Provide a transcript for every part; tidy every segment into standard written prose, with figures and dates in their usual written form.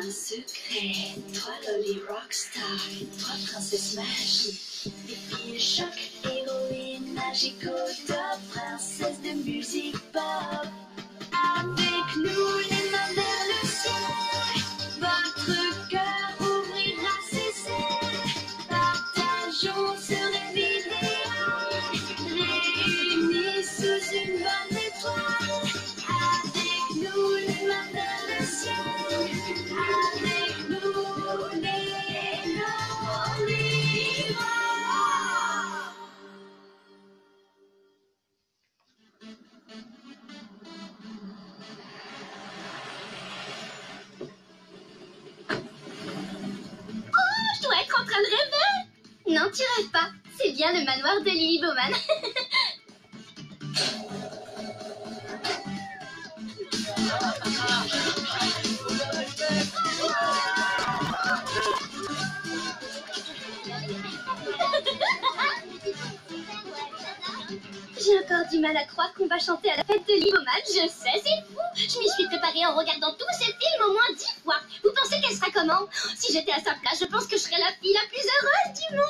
un secret, 3 lolly rockstar, 3 princesses magiques, des filles choc, héroïnes magiques au top, princesses de musique pop. Avec nous les mains vers le ciel, votre cœur ouvrira ses ailes. Partageons ce rêve idéal, réunis sous une bonne étoile. Avec nous les mains vers le ciel, avec nous les Lolly-Rock. Je dois être en train de rêver. Non, tu rêves pas. C'est bien le manoir de Lily Bowman. J'ai encore du mal à croire qu'on va chanter à la fête de Lily Bowman. Je sais, c'est fou. Je m'y suis préparée en regardant tous ces films au moins 10 fois. Vous pensez qu'elle sera comment? Si j'étais à sa place, je pense que je serais la fille la plus heureuse du monde.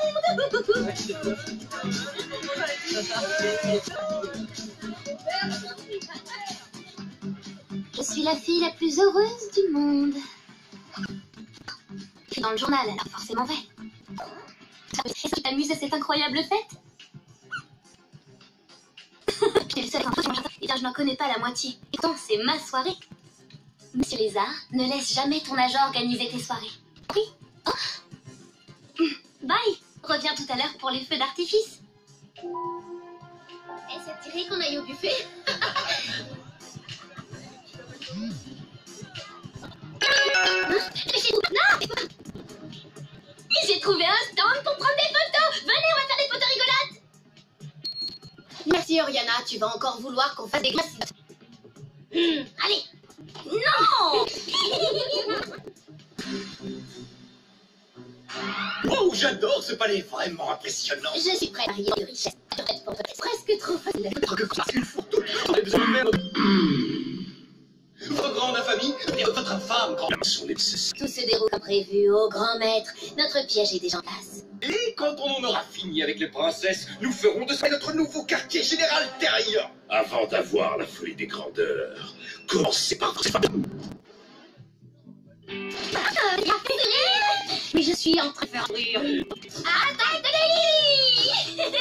Je suis la fille la plus heureuse du monde. C'est dans le journal, alors forcément vrai. Est-ce que tu t'amuses à cette incroyable fête? J'ai le seul info sur mon jardin. Eh bien, je n'en connais pas la moitié. Et pourtant, c'est ma soirée. Monsieur Lézard, ne laisse jamais ton agent organiser tes soirées. Oui. Oh. Bye. Reviens tout à l'heure pour les feux d'artifice. Et ça te dirait qu'on aille au buffet? Non. J'ai trouvé un stand pour prendre des photos. Venez, on va faire des photos rigolotes. Merci Oriana, tu vas encore vouloir qu'on fasse des glaces. Allez. Non. Oh, j'adore ce palais, vraiment impressionnant. Je suis prête à rire de richesse. Presque trop facile. Une photo. Votre grande famille et votre femme quand sont les... Tout se déroule comme prévu, ô grand maître. Notre piège est déjà en place. Et quand on en aura fini avec les princesses, nous ferons de ça notre nouveau quartier général intérieur. Avant d'avoir la folie des grandeurs, commencez par... Mais je suis en train de faire rire. Attaque de Lily.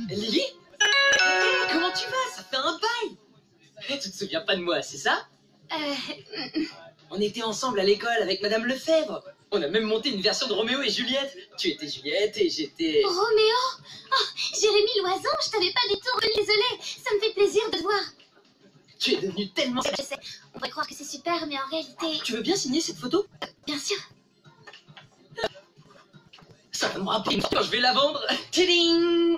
Lily? Comment tu vas? Ça fait un bail! Tu te souviens pas de moi, c'est ça? On était ensemble à l'école avec Madame Lefebvre. On a même monté une version de Roméo et Juliette. Tu étais Juliette et j'étais... Roméo? Oh, Jérémy Loison, je t'avais pas du tout reconnu, désolée. Ça me fait plaisir de te voir. Tu es devenue tellement... Je sais, on pourrait croire que c'est super, mais en réalité... Tu veux bien signer cette photo? Bien sûr. Ça va me rappeler quand je vais la vendre. Tiding.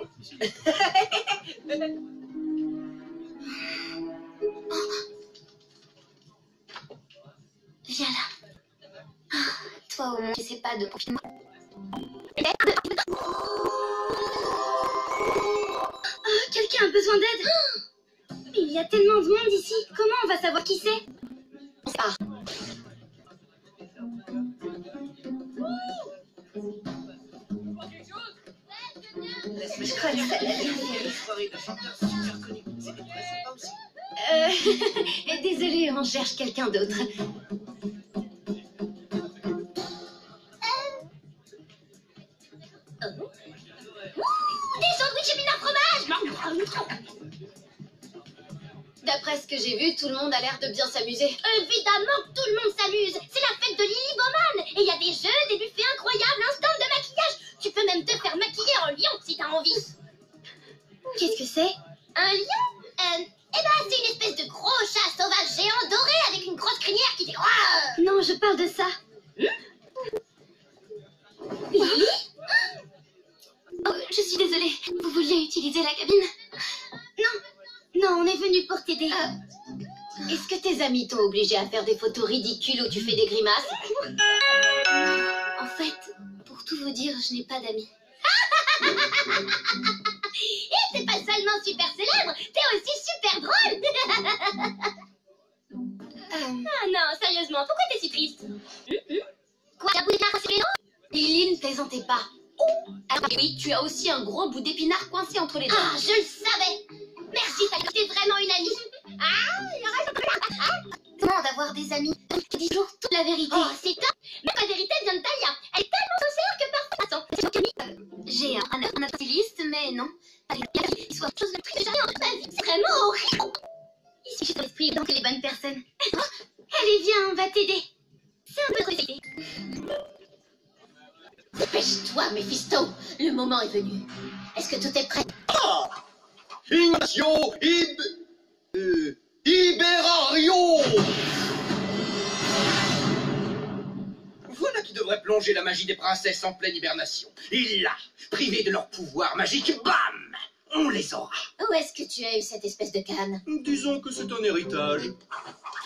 Viens là. Ah, toi au moins, tu sais pas de confinement. Oh, quelqu'un a besoin d'aide. Mais il y a tellement de monde ici. Comment on va savoir qui c'est? On sait pas. Mais je crains que ça l'ait une soirée de chanteurs super connus. C'était très sympa aussi. Désolée, on cherche quelqu'un d'autre. Des sandwichs épinards fromage. D'après ce que j'ai vu, tout le monde a l'air de bien s'amuser. Évidemment que tout le monde s'amuse. C'est la fête de Lily Bowman. Et il y a des jeux, des buffets incroyables, un stand de maquillage. Tu peux même te faire maquiller en lion si t'as envie. Qu'est-ce que c'est? Un lion? Eh ben, c'est une espèce de gros chat sauvage géant doré avec une grosse crinière qui fait... Non, je parle de ça. Lily? Oh, je suis désolée. Vous vouliez utiliser la cabine? Non, Non, on est venu pour t'aider. Est-ce que tes amis t'ont obligé à faire des photos ridicules où tu fais des grimaces? En fait, pour tout vous dire, je n'ai pas d'amis. Et t'es pas seulement super célèbre, t'es aussi super drôle. Ah non, sérieusement, pourquoi t'es si triste? Quoi, la boule d'épinard sur les dents? Lily, ne plaisantez pas. Alors oui, tu as aussi un gros bout d'épinard coincé entre les dents. Ah, je le savais. Merci, t'es vraiment une amie. Comment d'avoir des amis qui disent toujours toute la vérité? Oh, c'est top. Mais la vérité vient de Talia. Elle est tellement sincère que parfois... Attends, j'ai un styliste, mais non. Il soit chose de triste jamais en ma vie. C'est vraiment horrible. Ici, j'ai ton esprit donc les bonnes personnes. Allez, viens, on va t'aider. C'est un peu trop excité. Dépêche-toi, Mephisto. Le moment est venu. Est-ce que tout est prêt? Ah! Ignacio Iberario! Voilà qui devrait plonger la magie des princesses en pleine hibernation. Et là, privés de leur pouvoir magique, bam! On les aura. Où est-ce que tu as eu cette espèce de canne? Disons que c'est un héritage.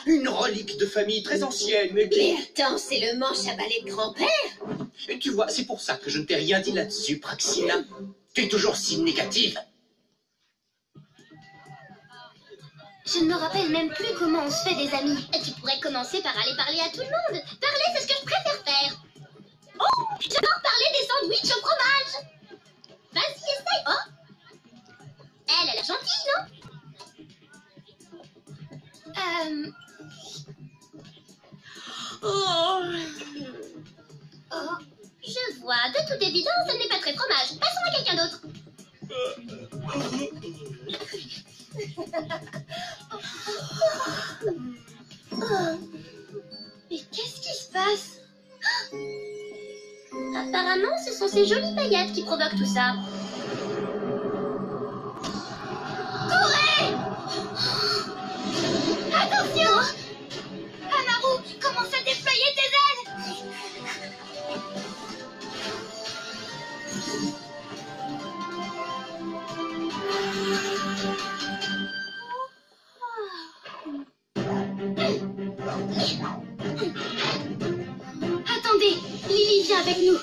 Une relique de famille très ancienne, mais qui... Mais attends, c'est le manche à balai de grand-père? Et tu vois, c'est pour ça que je ne t'ai rien dit là-dessus, Praxina. Tu es toujours si négative. Je ne me rappelle même plus comment on se fait des amis. Et tu pourrais commencer par aller parler à tout le monde. Parler, c'est ce que je préfère faire. Oh, j'adore parler des sandwichs au fromage. Vas-y, essaye. Oh, elle a l'air gentille, non? Oh, je vois. De toute évidence, elle n'est pas très fromage. Passons à quelqu'un d'autre. Mais qu'est-ce qui se passe? Apparemment, ce sont ces jolies paillettes qui provoquent tout ça. Courez! Attention! Amaru, commence à déployer tes ailes! Attendez, Lily vient avec nous.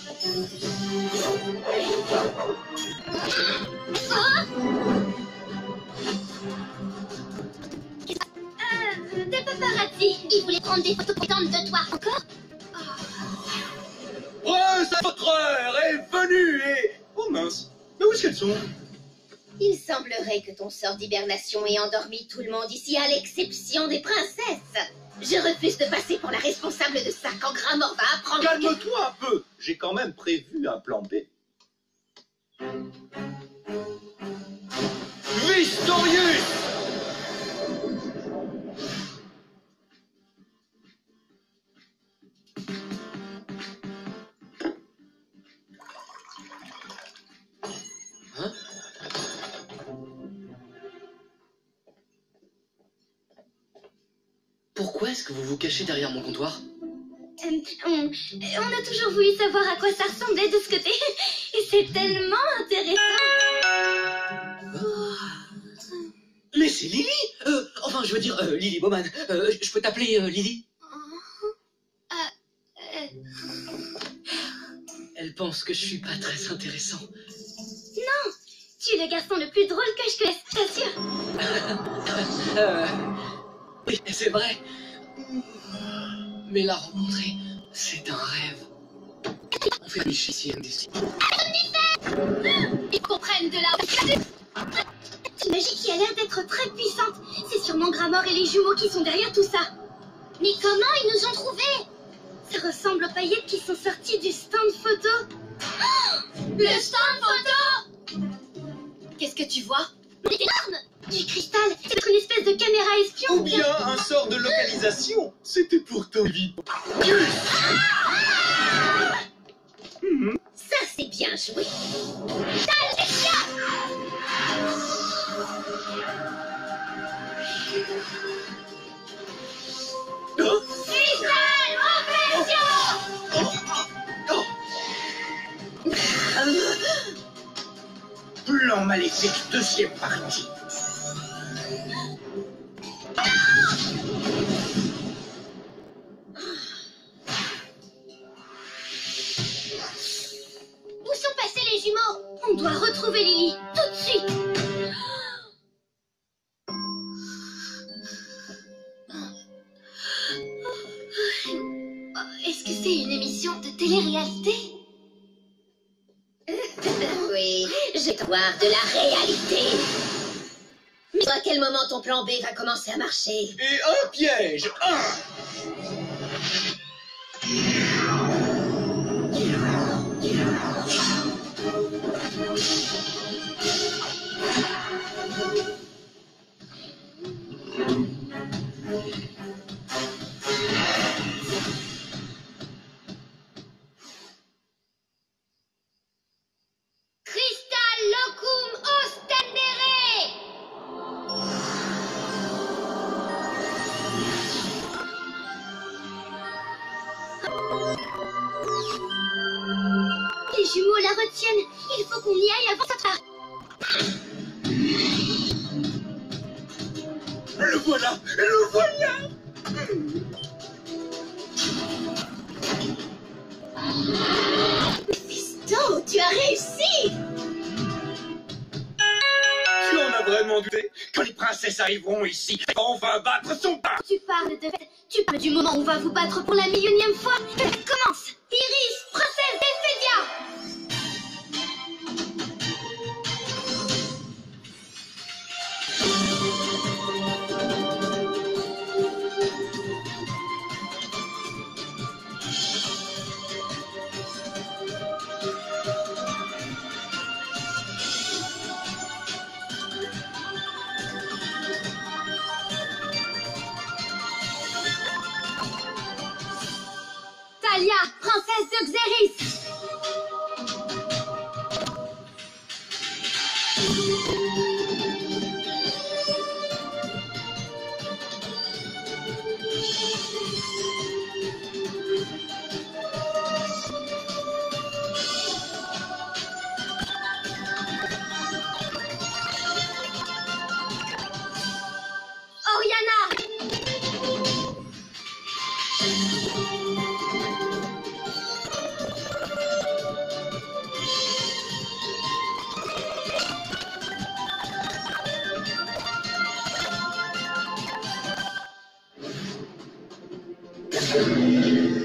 Des paparazzi. Ils voulaient prendre des photos pétantes de toi. Encore? Prince, votre heure est venue et... Oh mince, mais où est-ce qu'elles sont? Il semblerait que ton sort d'hibernation ait endormi tout le monde ici, à l'exception des princesses. Je refuse de passer pour la responsable de ça quand Gramor va apprendre... Calme-toi un peu. J'ai quand même prévu un plan B. Vistorius! Hein? Pourquoi est-ce que vous vous cachez derrière mon comptoir? On a toujours voulu savoir à quoi ça ressemblait de ce côté. Et c'est tellement intéressant. Mais c'est Lily! Enfin, je veux dire, Lily Bowman. Je peux t'appeler Lily? Elle pense que je suis pas très intéressant. Non, tu es le garçon le plus drôle que je connaisse, je t'assure. Oui, c'est vrai. Mais la rencontrer, c'est un rêve. On fait ici un dessin. Ils comprennent de la... Cette magie qui a l'air d'être très puissante. C'est sûrement Gramor et les jumeaux qui sont derrière tout ça. Mais comment ils nous ont trouvés? Ça ressemble aux paillettes qui sont sorties du stand photo. Oh, le stand photo! Qu'est-ce que tu vois? C'est énorme! Du cristal, c'est une espèce de caméra espion. Ou bien un sort de localisation. C'était pourtant évident. Ça, c'est bien joué. Plan maléfique, deuxième partie. Où sont passés les jumeaux? On doit retrouver Lily, tout de suite. Est-ce que c'est une émission de télé-réalité? Oui, je vais te voir de la réalité. Mais à quel moment ton plan B va commencer à marcher? Et un piège. Crystal locum ostendere. Les jumeaux la retiennent. Il faut qu'on y aille avant sa part. Le voilà, le voilà. Fiston, tu as réussi! Tu en as vraiment douté? Quand les princesses arriveront ici, on va battre son pas. Tu parles de fête. Tu parles du moment où on va vous battre pour la millionième fois. Commence. Iris, princesse d'Esphédia. Talia, princesse de Xéris. Oriana.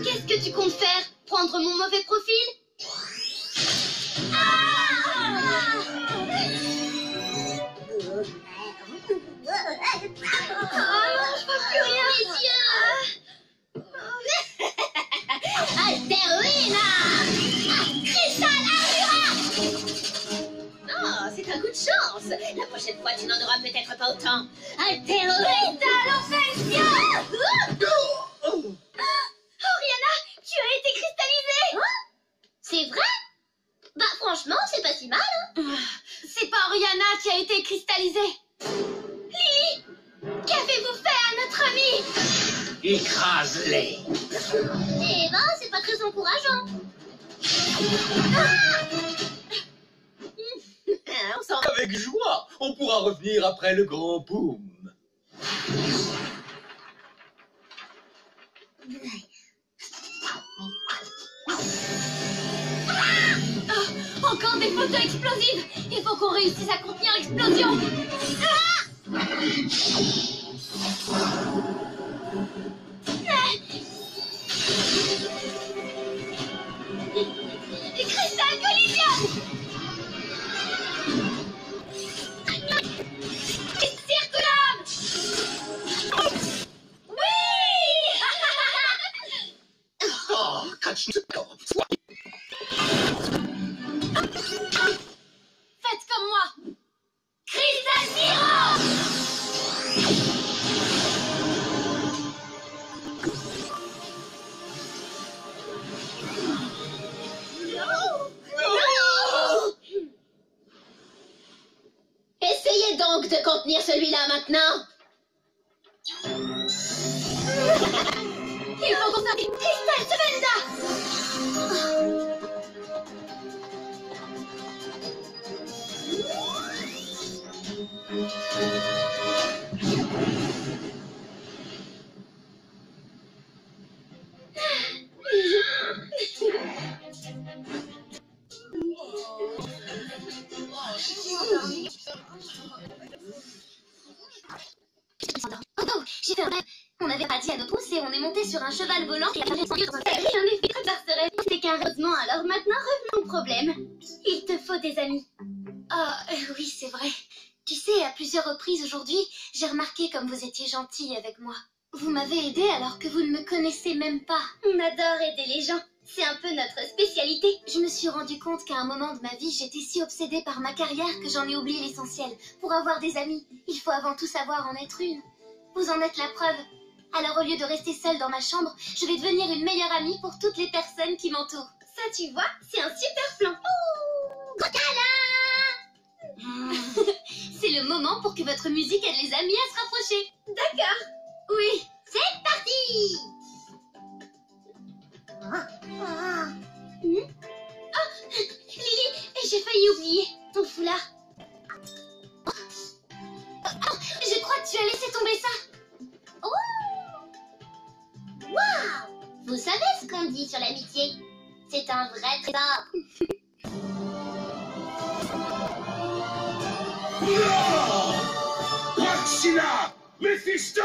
Qu'est-ce que tu comptes faire? Prendre mon mauvais profil? Oh, je vois plus rien. Alteruina! Cristal Armura! Oh, c'est un coup de chance! La prochaine fois, tu n'en auras peut-être pas autant. Alteruina! Cristal Offensia! Oriana, tu as été cristallisée! C'est vrai? Bah franchement, c'est pas si mal, hein? C'est pas Oriana qui a été cristallisée. Lily, qu'avez-vous fait à notre amie? Écrase-les. Eh ben, c'est pas très encourageant. On s'en Avec joie, on pourra revenir après le grand boom. Encore des photos explosives. Il faut qu'on réussisse à contenir l'explosion. Cristal collisionne. Circulum. Oui. Oh, catch the soit. Faites comme moi. Cristal Zero. Essayez donc de contenir celui-là maintenant. Il faut qu'on s'arrête. Cristal Sevenda. paradis à nos pouces et on est monté sur un cheval volant qui a fait son dans un terrier. J'en ai fait très par ce rêve. C'était qu'un heureusement. Alors maintenant, revenons au problème. Il te faut des amis. Oui, c'est vrai. Tu sais, à plusieurs reprises aujourd'hui, j'ai remarqué comme vous étiez gentil avec moi. Vous m'avez aidé alors que vous ne me connaissez même pas. On adore aider les gens. C'est un peu notre spécialité. Je me suis rendu compte qu'à un moment de ma vie, j'étais si obsédée par ma carrière que j'en ai oublié l'essentiel. Pour avoir des amis, il faut avant tout savoir en être une. Vous en êtes la preuve. Alors au lieu de rester seule dans ma chambre, je vais devenir une meilleure amie pour toutes les personnes qui m'entourent. Ça, tu vois, c'est un super plan. Oh, gros câlin. C'est le moment pour que votre musique aide les amis à se rapprocher. D'accord. Oui, c'est parti. Oh, Lily, j'ai failli oublier ton foulard. Oh, je crois que tu as laissé tomber ça. Oh. Waouh. Vous savez ce qu'on dit sur l'amitié? C'est un vrai trésor. Praxina! Méphisto!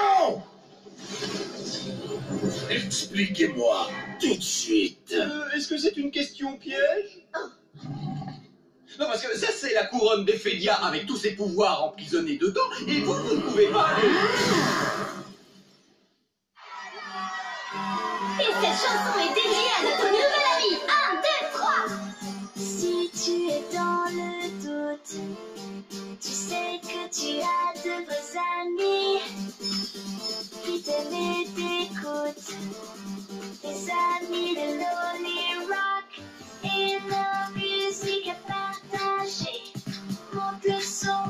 Expliquez-moi tout de suite. Est-ce que c'est une question piège? Non, parce que ça, c'est la couronne d'Ephédia avec tous ses pouvoirs emprisonnés dedans, et vous ne pouvez pas aller. Et cette chanson est dédiée à notre nouvel ami. 1, 2, 3. Si tu es dans le doute, tu sais que tu as de vrais amis qui t'aiment et t'écoutent. Des amis de Loli Rock et leur musique à partager. Monte le son.